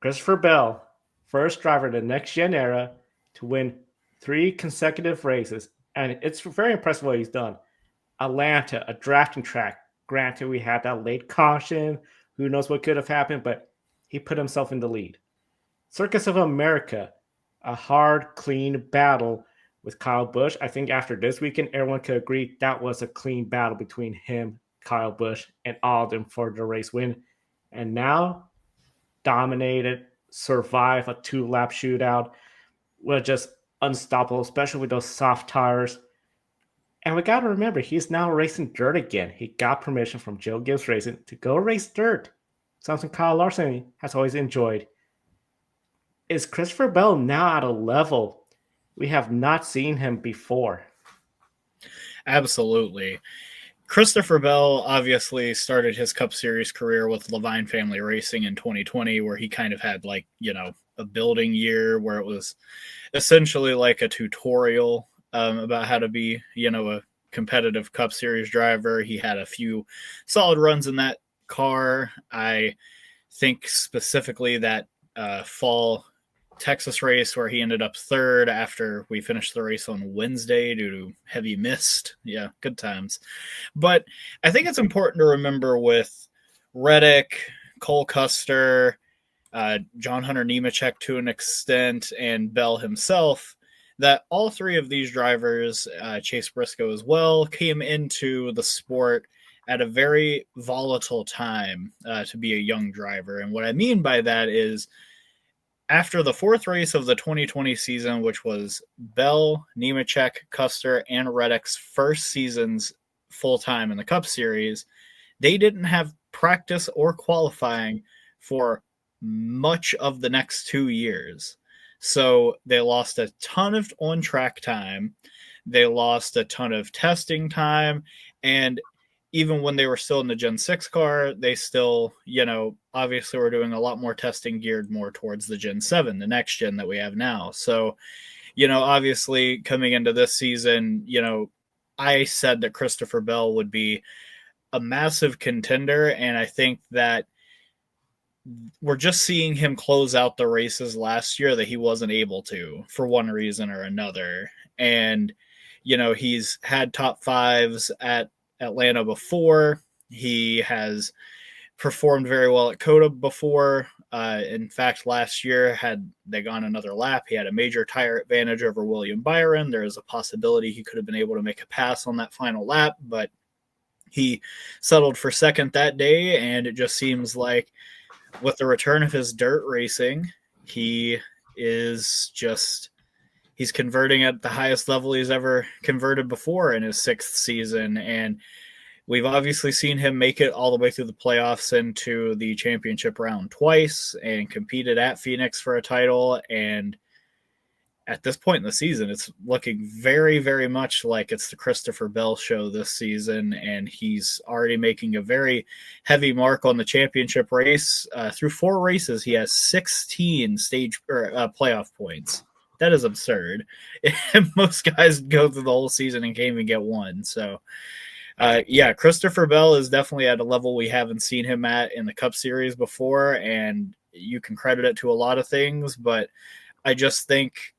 Christopher Bell, first driver of the next gen era to win 3 consecutive races. And it's very impressive what he's done. Atlanta, a drafting track. Granted, we had that late caution. Who knows what could have happened, but he put himself in the lead. Circus of America, a hard, clean battle with Kyle Busch. I think after this weekend, everyone could agree that was a clean battle between him, Kyle Busch, and all of them for the race win. And now, dominated, survived a 2 lap shootout, was just unstoppable, especially with those soft tires. And we got to remember, he's now racing dirt again. He got permission from Joe Gibbs Racing to go race dirt, something Kyle Larson has always enjoyed. Is Christopher Bell now at a level we have not seen him before? Absolutely. Christopher Bell obviously started his Cup Series career with Levine Family Racing in 2020, where he kind of had a building year where it was essentially like a tutorial about how to be, a competitive Cup Series driver. He had a few solid runs in that car. I think specifically that fall Texas race where he ended up third after we finished the race on Wednesday due to heavy mist. Yeah, good times. But I think it's important to remember with Reddick, Cole Custer, John Hunter Nemechek to an extent, and Bell himself, that all three of these drivers, Chase Briscoe as well, came into the sport at a very volatile time to be a young driver. And what I mean by that is after the fourth race of the 2020 season, which was Bell, Nemechek, Custer, and Reddick's first seasons full-time in the Cup Series, they didn't have practice or qualifying for much of the next 2 years. So they lost a ton of on-track time. They lost a ton of testing time. And even when they were still in the Gen 6 car, they still, obviously were doing a lot more testing geared more towards the Gen 7, the next gen that we have now. So, obviously coming into this season, I said that Christopher Bell would be a massive contender. And I think that we're just seeing him close out the races last year that he wasn't able to for one reason or another. And, he's had top fives at Atlanta before. He has performed very well at COTA before. In fact, last year, had they gone another lap, he had a major tire advantage over William Byron. There is a possibility he could have been able to make a pass on that final lap, but he settled for second that day. And it just seems like with the return of his dirt racing, he's converting at the highest level he's ever converted before in his 6th season. And we've obviously seen him make it all the way through the playoffs into the championship round twice and competed at Phoenix for a title. And at this point in the season, it's looking very, very much like it's the Christopher Bell show this season. And he's already making a very heavy mark on the championship race. Through 4 races, he has 16 playoff points. That is absurd. Most guys go through the whole season and can't even get one. So, Christopher Bell is definitely at a level we haven't seen him at in the Cup Series before, and you can credit it to a lot of things, but I just think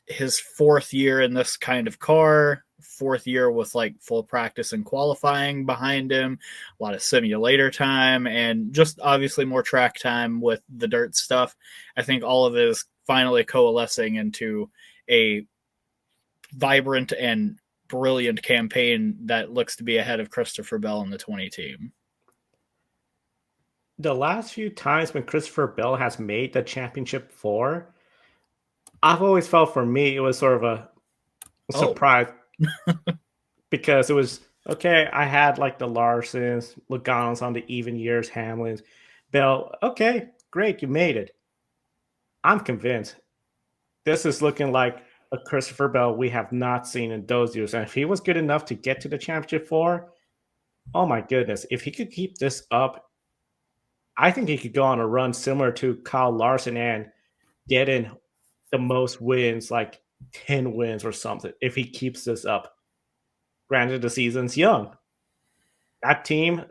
his 4th year in this kind of car, 4th year with full practice and qualifying behind him, a lot of simulator time, and just obviously more track time with the dirt stuff. I think all of it is finally coalescing into a vibrant and brilliant campaign that looks to be ahead of Christopher Bell and the 20 team. The last few times when Christopher Bell has made the championship 4, I've always felt for me it was sort of a surprise because it was okay. I had the Larsons, Logano's on the even years, Hamlins, Bell. Okay, great, you made it. I'm convinced this is looking like a Christopher Bell we have not seen in those years. And if he was good enough to get to the championship 4, oh my goodness, if he could keep this up, I think he could go on a run similar to Kyle Larson and get in the most wins, 10 wins or something, if he keeps this up. Granted, the season's young. That team,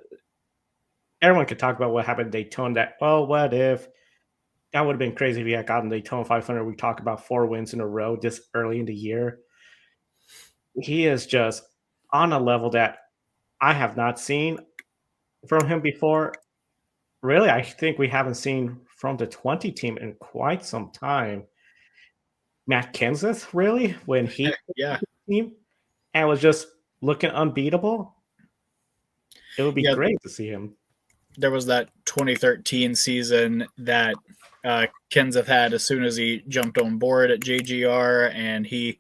everyone could talk about what happened in Daytona. That, what if? That would have been crazy if he had gotten the Daytona 500. We talk about 4 wins in a row this early in the year. He is just on a level that I have not seen from him before. Really, I think we haven't seen from the 20 team in quite some time. Matt Kenseth, really, when he Yeah. team and was just looking unbeatable. It would be Yeah. great to see him. There was that 2013 season that Kenseth had as soon as he jumped on board at JGR, and he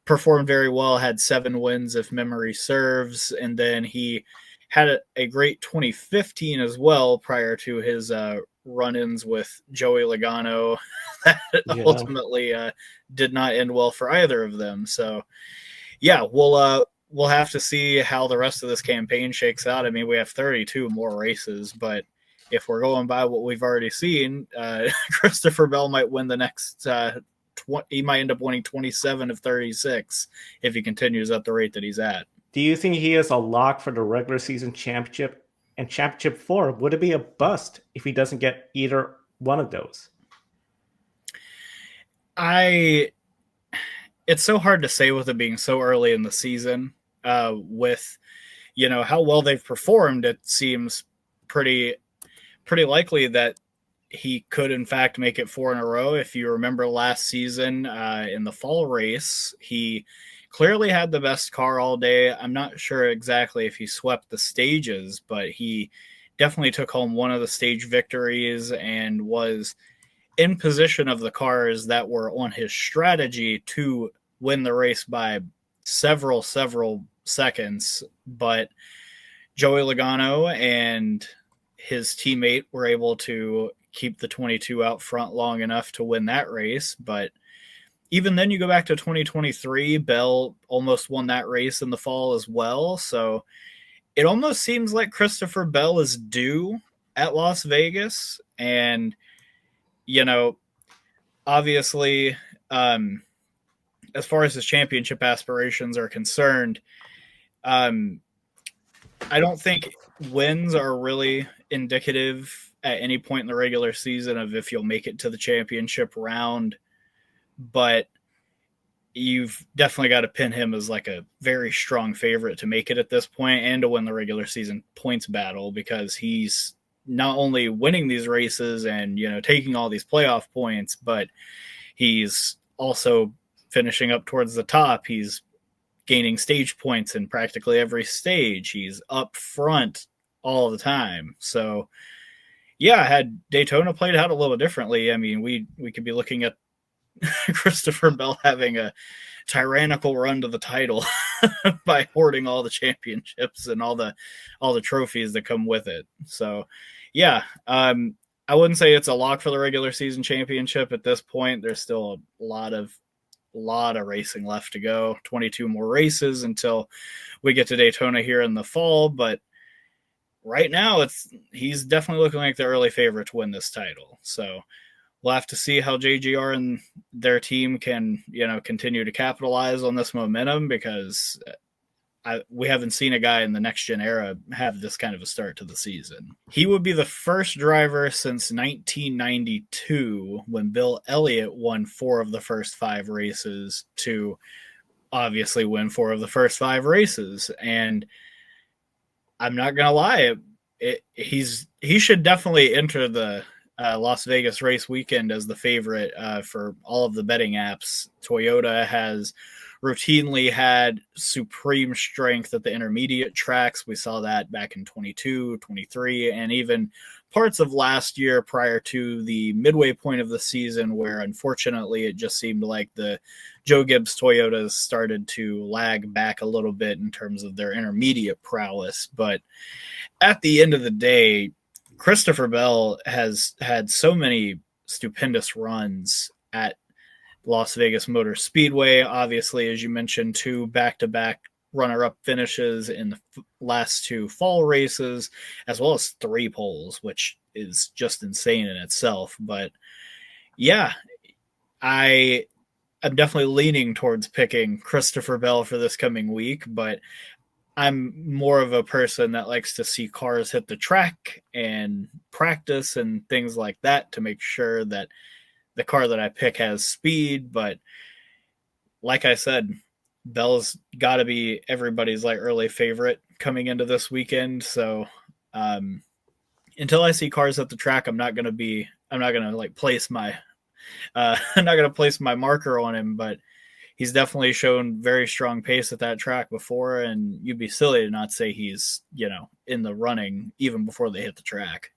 performed very well, had 7 wins if memory serves, and then he had a great 2015 as well prior to his run-ins with Joey Logano that Yeah. ultimately did not end well for either of them. So yeah, we'll have to see how the rest of this campaign shakes out. I mean, we have 32 more races, but if we're going by what we've already seen, Christopher Bell might win the next. He might end up winning 27 of 36 if he continues at the rate that he's at. Do you think he is a lock for the regular season championship and championship four? Would it be a bust if he doesn't get either one of those? It's so hard to say with it being so early in the season. With how well they've performed, it seems pretty likely that he could in fact make it 4 in a row. If you remember last season in the fall race, he clearly had the best car all day. I'm not sure exactly if he swept the stages, but he definitely took home one of the stage victories and was in position of the cars that were on his strategy to win the race by several seconds. But Joey Logano and his teammate were able to keep the 22 out front long enough to win that race. But even then, you go back to 2023, Bell almost won that race in the fall as well. So it almost seems like Christopher Bell is due at Las Vegas. And, obviously, as far as his championship aspirations are concerned, I don't think wins are really indicative at any point in the regular season of if you'll make it to the championship round, but you've definitely got to pin him as like a very strong favorite to make it at this point and to win the regular season points battle, because he's not only winning these races and taking all these playoff points, but he's also finishing up towards the top. He's gaining stage points in practically every stage. He's up front all the time. So yeah, had Daytona played out a little differently, I mean, we could be looking at Christopher Bell having a tyrannical run to the title by hoarding all the championships and all the trophies that come with it. So yeah, I wouldn't say it's a lock for the regular season championship at this point. There's still a lot of racing left to go, 22 more races until we get to Daytona here in the fall. But right now he's definitely looking like the early favorite to win this title. So we'll have to see how JGR and their team can, continue to capitalize on this momentum, because we haven't seen a guy in the next gen era have this kind of a start to the season. He would be the first driver since 1992, when Bill Elliott won 4 of the first 5 races, to obviously win 4 of the first 5 races. And I'm not going to lie, he should definitely enter the Las Vegas race weekend as the favorite for all of the betting apps. Toyota has routinely had supreme strength at the intermediate tracks. We saw that back in 22, 23, and even parts of last year prior to the midway point of the season, where unfortunately it just seemed like the Joe Gibbs Toyotas started to lag back a little bit in terms of their intermediate prowess. But at the end of the day, Christopher Bell has had so many stupendous runs at Las Vegas Motor Speedway. Obviously, as you mentioned, 2 back-to-back runner-up finishes in the last 2 fall races, as well as 3 poles, which is just insane in itself. But yeah, I'm definitely leaning towards picking Christopher Bell for this coming week, but I'm more of a person that likes to see cars hit the track and practice and things like that to make sure that the car that I pick has speed. But like I said, Bell's got to be everybody's like early favorite coming into this weekend. So until I see cars at the track, I'm not going to like place my I'm not going to place my marker on him, but he's definitely shown very strong pace at that track before, and you'd be silly to not say he's, in the running even before they hit the track.